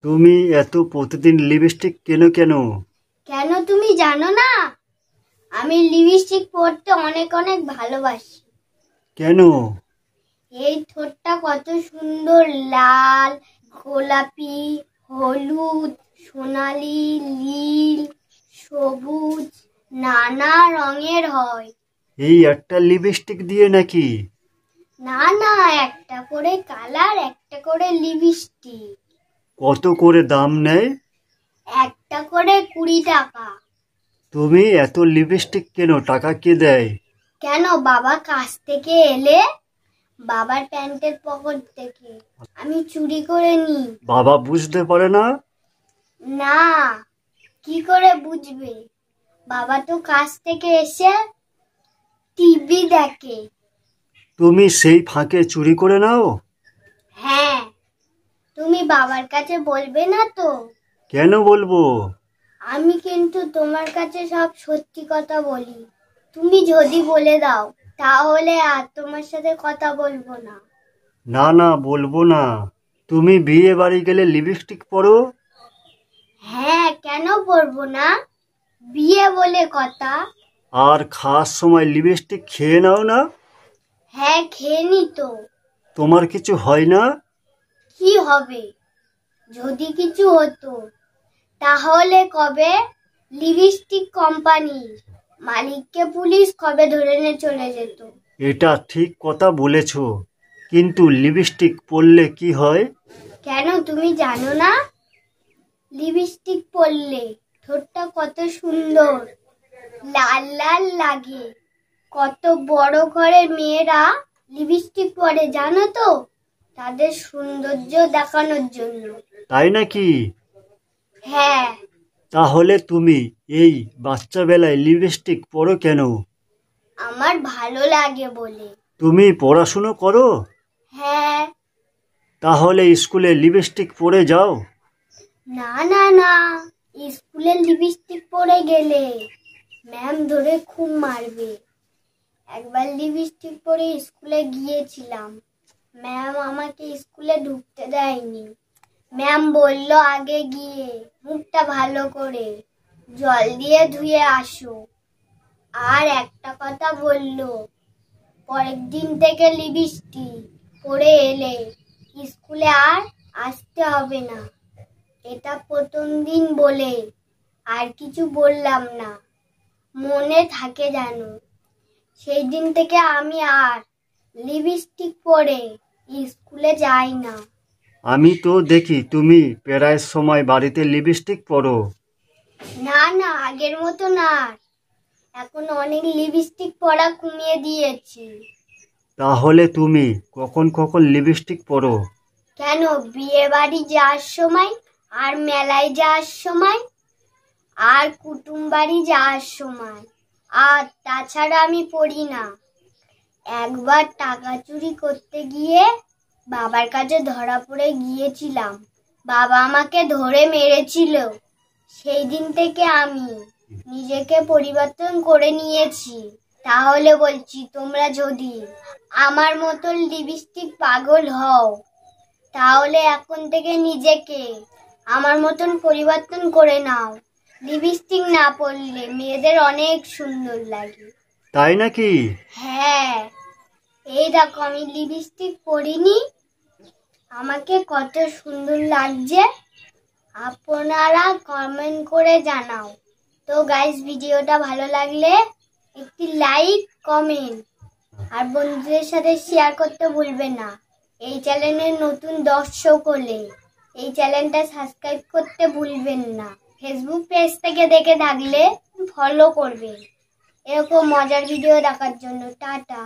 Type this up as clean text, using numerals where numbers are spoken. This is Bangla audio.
তুমি এত প্রতিদিন লিপস্টিক কেন কেন? কেন তুমি জানো না? আমি লিপস্টিক পরতে অনেক অনেক ভালোবাসি। কেন? এই ঠোঁটটা কত সুন্দর, লাল, গোলাপি, হলুদ, সোনালী, নীল, সবুজ, নানা রঙের হয়। এই একটা লিপস্টিক দিয়ে নাকি? না না, একটা করে কালার, একটা করে লিপস্টিক। কত করে দাম নেয়? একটা করে 20 টাকা। তুমি এত লিপস্টিক কেন? টাকা কে দেয়? কেন, বাবা কাজ থেকে এলে বাবার প্যান্টের পকেট থেকে আমি চুরি করে নিই। বাবা বুঝতে পারে না? না, কি করে বুঝবে? বাবা তো কাজ থেকে এসে টিভি দেখে। তুমি সেই ফাঁকে চুরি করে নাও? হ্যাঁ, তুমি বাবার কাছে বলবে না তো? কেন বলবো? আমি কিন্তু তোমার কাছে সব সত্যি কথা বলি। তুমি যদি বলে দাও তাহলে আর তোমার সাথে কথা বলবো না। না না, বলবো না। তুমি বিয়ে বাড়ি গেলে লিপস্টিক পরো? হ্যাঁ, কেন পরবো না? বিয়ে বলে কথা। আর খাওয়ার সময় লিপস্টিক খেয়ে নাও না? হ্যাঁ, খেয়ে নি তো। তোমার কিছু হয় না? কি হবে? যদি কিছু হতো তাহলে কবে লিপস্টিক কোম্পানি মালিককে পুলিশ কবে ধরে নিয়ে চলে যেত। এটা ঠিক কথা বলেছ, কিন্তু লিপস্টিক পরলে কি হয়? কেন তুমি জানো না? লিপস্টিক পরলে ঠোঁটটা কত সুন্দর, লাল লাল লাগে। কত বড় ঘরের মেয়েরা লিপস্টিক পরে জানো তো? তাদের সৌন্দর্য দেখানোর জন্য। তাই নাকি? হ্যাঁ। তাহলে তুমি এই বাচ্চা বেলায় লিপস্টিক পরো কেন? আমার ভালো লাগে বলে। তুমি পড়াশুনো করো? হ্যাঁ। তাহলে স্কুলে লিপস্টিক পরে যাও? না না না, স্কুলে লিপস্টিক পরে গেলে ম্যাম ধরে খুব মারবে। একবার লিপস্টিক পরে স্কুলে গিয়েছিলাম, ম্যাম আমাকে স্কুলে ঢুকতে দেয়নি। ম্যাম বলল আগে গিয়ে মুখটা ভালো করে জল দিয়ে ধুয়ে আসো। আর একটা কথা বলল, পরের দিন থেকে লিপস্টিক পরে এলে স্কুলে আর আসতে হবে না। এটা প্রথম দিন বলে আর কিছু বললাম না, মনে থাকে জানো। সেই দিন থেকে আমি আর লিপস্টিক পরে স্কুলে যাই না। আমি তো দেখি তুমি প্রায় সময় বাড়িতে লিপস্টিক পরো। না না, আগের মতো না। এখন অনেক লিপস্টিক পরা কমিয়ে দিয়েছি। তাহলে তুমি কখন কখন লিপস্টিক পরো? কেন, বিয়ে বাড়ি যাওয়ার সময়, আর মেলায় যাওয়ার সময়, আর কুটুম বাড়ি যাওয়ার সময়। আর তাছাড়া আমি পড়ি না। একবার টাকা চুরি করতে গিয়ে বাবার কাছে ধরা পড়ে গিয়েছিলাম। বাবা আমাকে ধরে মেরেছিল। সেই দিন থেকে আমি নিজেকে পরিবর্তন করে নিয়েছি। তাহলে বলছি, তোমরা যদি আমার মতো লিপস্টিক পাগল হও তাহলে এখন থেকে নিজেকে আমার মতন পরিবর্তন করে নাও। লিপস্টিক না পরলে মেয়েদের অনেক সুন্দর লাগে। তাই নাকি? হ্যাঁ, এই দেখো আমি লিপস্টিক পরিনি, আমাকে কত সুন্দর লাগছে। আপনারা কমেন্ট করে জানাও। তো গাইস, ভিডিওটা ভালো লাগলে একটি লাইক, কমেন্ট আর বন্ধুদের সাথে শেয়ার করতে ভুলবেন না। এই চ্যানেলের নতুন দর্শক হলে এই চ্যানেলটা সাবস্ক্রাইব করতে ভুলবেন না। ফেসবুক পেজ থেকে দেখে থাকলে ফলো করবেন এরকম মজার ভিডিও দেখার জন্য। টাটা।